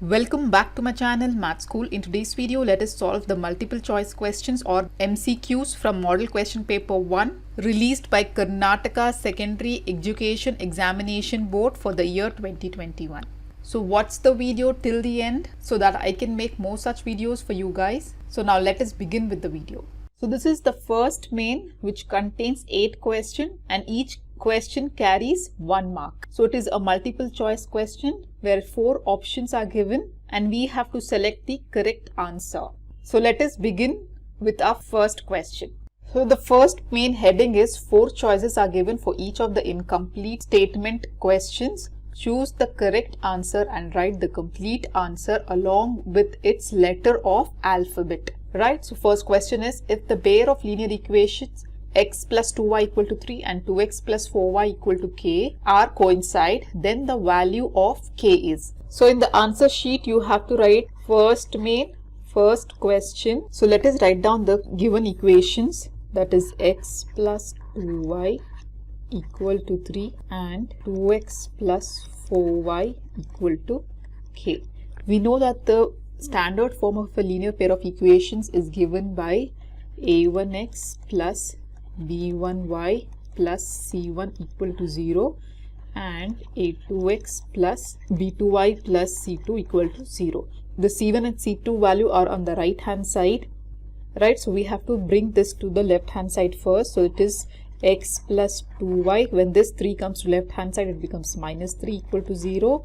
Welcome back to my channel Math School. In today's video, let us solve the multiple choice questions or MCQs from Model Question Paper 1 released by Karnataka Secondary Education Examination Board for the year 2021. So watch the video till the end so that I can make more such videos for you guys. So now let us begin with the video. So this is the first main which contains 8 questions and each question carries 1 mark. So it is a multiple choice question where 4 options are given and we have to select the correct answer. So let us begin with our first question. So the first main heading is 4 choices are given for each of the incomplete statement questions. Choose the correct answer and write the complete answer along with its letter of alphabet. Right? So first question is, if the pair of linear equations x plus 2y equal to 3 and 2x plus 4y equal to k are coincide, then the value of k is. So in the answer sheet you have to write first question. So let us write down the given equations, that is x plus 2y equal to 3 and 2x plus 4y equal to k. We know that the standard form of a linear pair of equations is given by a1x plus b1y plus c1 equal to 0 and a2x plus b2y plus c2 equal to 0. The c1 and c2 value are on the right hand side, right? So we have to bring this to the left hand side first. So it is x plus 2y. When this 3 comes to left hand side, it becomes minus 3 equal to 0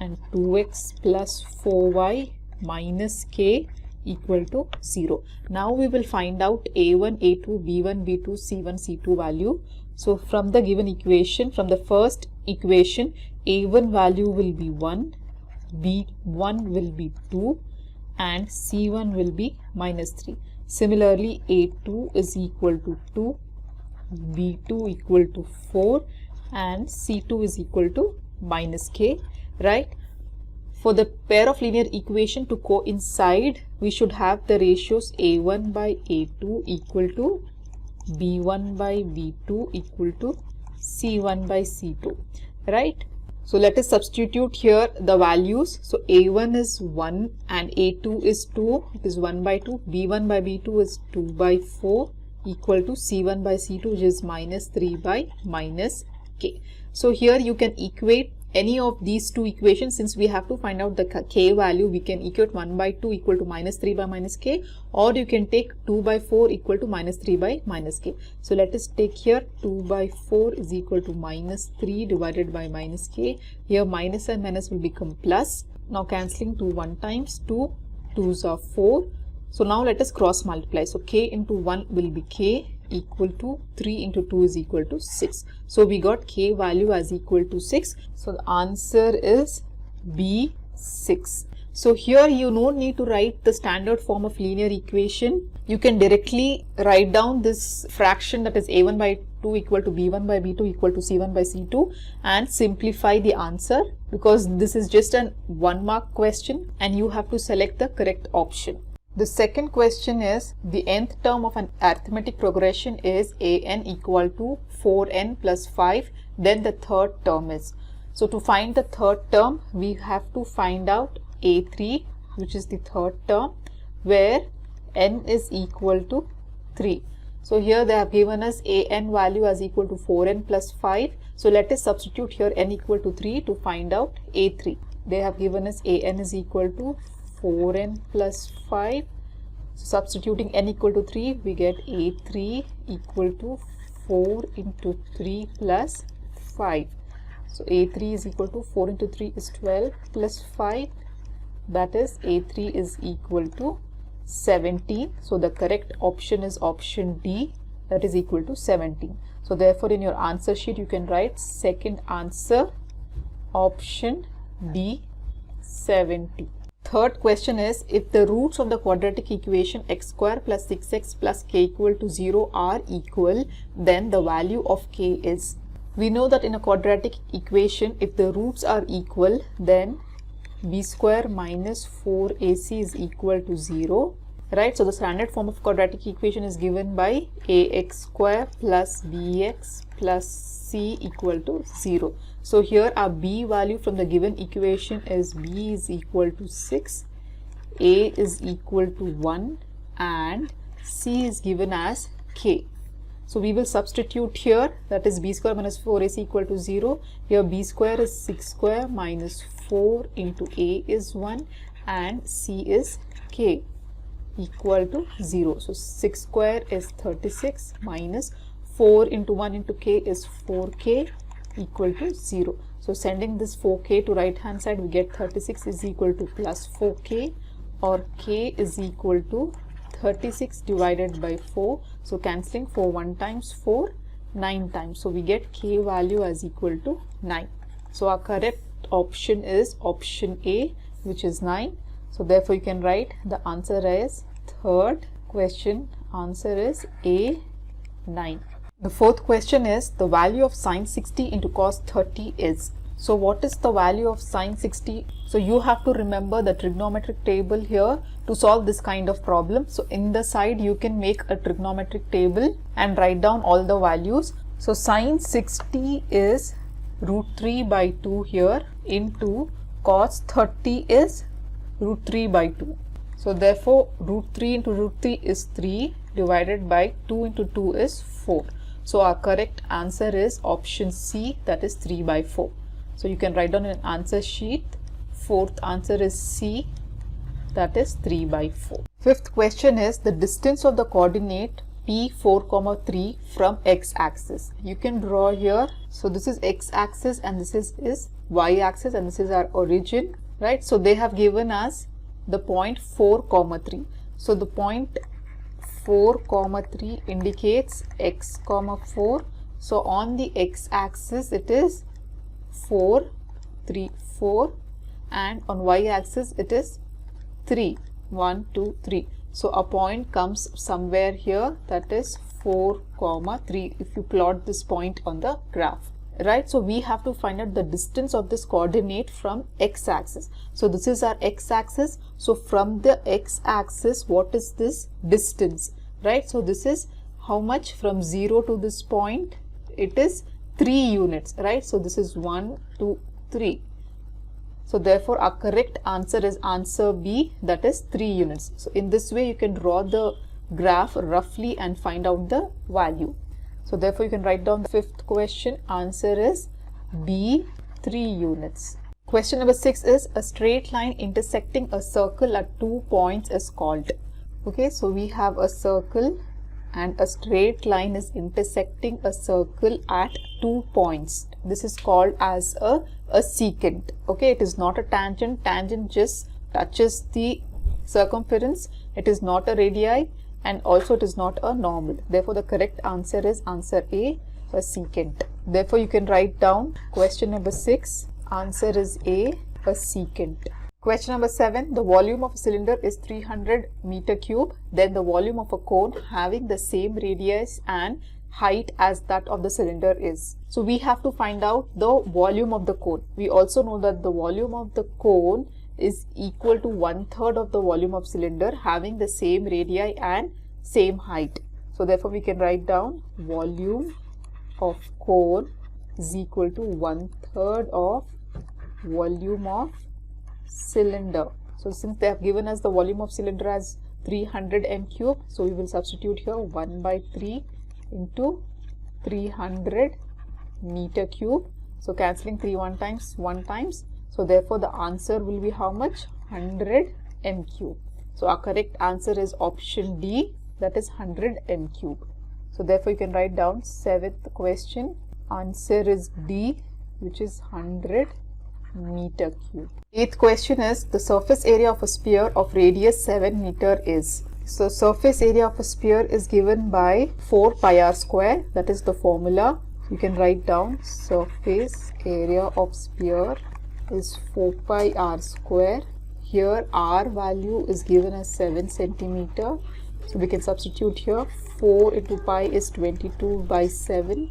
and 2x plus 4y minus k equal to 0. Now we will find out a1, a2, b1, b2, c1, c2 value. So from the given equation, from the first equation, a1 value will be 1, b1 will be 2 and c1 will be minus 3. Similarly, a2 is equal to 2, b2 equal to 4 and c2 is equal to minus k, right? For the pair of linear equation to coincide, we should have the ratios a1 by a2 equal to b1 by b2 equal to c1 by c2, right? So let us substitute here the values. So a1 is 1 and a2 is 2, it is 1 by 2, b1 by b2 is 2 by 4 equal to c1 by c2, which is minus 3 by minus k. So here you can equate any of these two equations. Since we have to find out the k value, we can equate 1 by 2 equal to minus 3 by minus k, or you can take 2 by 4 equal to minus 3 by minus k. So let us take here 2 by 4 is equal to minus 3 divided by minus k. Here minus and minus will become plus. Now cancelling 2 1 times, 2 2s are 4. So now let us cross multiply. So k into 1 will be k equal to 3 into 2 is equal to 6. So we got k value as equal to 6. So the answer is B6. So here you don't need to write the standard form of linear equation. You can directly write down this fraction, that is a1 by 2 equal to b1 by b2 equal to c1 by c2 and simplify the answer, because this is just an 1 mark question and you have to select the correct option. The second question is, the nth term of an arithmetic progression is an equal to 4n plus 5, then the third term is. So to find the third term, we have to find out a3, which is the third term, where n is equal to 3. So here they have given us an value as equal to 4n plus 5. So let us substitute here n equal to 3 to find out a3. They have given us an is equal to 4n plus 5. So substituting n equal to 3, we get a3 equal to 4 into 3 plus 5. So a3 is equal to 4 into 3 is 12 plus 5, that is a3 is equal to 17. So the correct option is option D, that is equal to 17. So therefore in your answer sheet you can write second answer option D, 70. Third question is, if the roots of the quadratic equation x square plus 6x plus k equal to 0 are equal, then the value of k is. We know that in a quadratic equation, if the roots are equal, then b square minus 4ac is equal to 0 right? So the standard form of quadratic equation is given by ax square plus bx plus c equal to 0. So here our b value from the given equation is b is equal to 6, a is equal to 1 and c is given as k. So we will substitute here, that is b square minus 4ac equal to 0. Here b square is 6 square minus 4 into a is 1 and c is k equal to 0. So 6 square is 36 minus 4 into 1 into k is 4k equal to 0. So sending this 4k to right hand side, we get 36 is equal to plus 4k, or k is equal to 36 divided by 4. So cancelling 4 1 times 4 9 times. So we get k value as equal to 9. So our correct option is option A, which is 9. So therefore you can write the answer as third question. Answer is A, 9. The fourth question is the value of sine 60 into cos 30 is. So what is the value of sine 60? So you have to remember the trigonometric table here to solve this kind of problem. So in the side you can make a trigonometric table and write down all the values. So sine 60 is root 3 by 2 here into cos 30 is root 3 by 2. So therefore root 3 into root 3 is 3 divided by 2 into 2 is 4. So our correct answer is option C, that is 3 by 4. So you can write down an answer sheet. Fourth answer is C, that is 3 by 4. Fifth question is the distance of the coordinate P4, 3 from x-axis. You can draw here. So this is x-axis and this is y-axis and this is our origin, right? So they have given us the point 4, 3. So the point 4, 3 indicates x, 4. So on the x-axis it is 4, 3, 4 and on y-axis it is 3, 1, 2, 3. So a point comes somewhere here, that is 4, 3 if you plot this point on the graph, right? So we have to find out the distance of this coordinate from x-axis. So this is our x-axis. So from the x-axis, what is this distance, right? So this is how much from 0 to this point? It is 3 units, right? So this is 1, 2, 3. So therefore our correct answer is answer B, that is 3 units. So in this way you can draw the graph roughly and find out the value. So therefore you can write down the fifth question. Answer is B, 3 units. Question number 6 is a straight line intersecting a circle at 2 points is called. Okay, so we have a circle and a straight line is intersecting a circle at 2 points. This is called as a secant. Okay, it is not a tangent. Tangent just touches the circumference. It is not a radii and also it is not a normal. Therefore the correct answer is answer A, a secant. Therefore you can write down question number 6. Answer is A, a secant. Question number 7. The volume of a cylinder is 300 meter cube. Then the volume of a cone having the same radius and height as that of the cylinder is. So we have to find out the volume of the cone. We also know that the volume of the cone is equal to 1/3 of the volume of cylinder having the same radii and same height. So therefore we can write down volume of cone is equal to 1/3 of volume of cylinder. So since they have given us the volume of cylinder as 300 m cube, so we will substitute here 1/3 into 300 meter cube. So cancelling 3 1 times. So therefore the answer will be how much? 100 m cube. So our correct answer is option D, that is 100 m cube. So therefore you can write down 7th question. Answer is D, which is 100 meter cube. 8th question is the surface area of a sphere of radius 7 meter is. So surface area of a sphere is given by 4 pi r square, that is the formula. You can write down surface area of sphere is 4 pi r square. Here r value is given as 7 centimeter. So we can substitute here 4 into pi is 22 by 7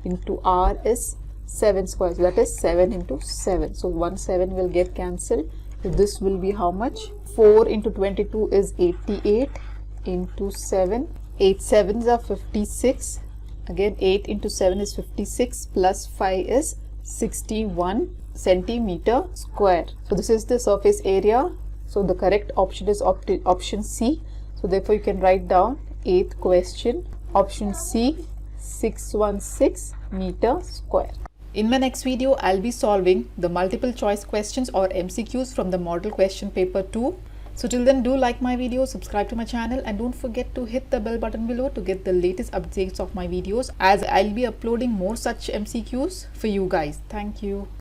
into r is 7 square. So that is 7 into 7. So 1 7 will get cancelled. So this will be how much? 4 into 22 is 88 into 7. 8 sevens are 56. Again 8 into 7 is 56 plus 5 is 61 centimeter square. So this is the surface area. So the correct option is option C. So therefore you can write down 8th question, option C, 616 meter square. In my next video, I'll be solving the multiple choice questions or MCQs from the model question paper 2. So till then, do like my video, subscribe to my channel, and don't forget to hit the bell button below to get the latest updates of my videos, as I'll be uploading more such MCQs for you guys. Thank you.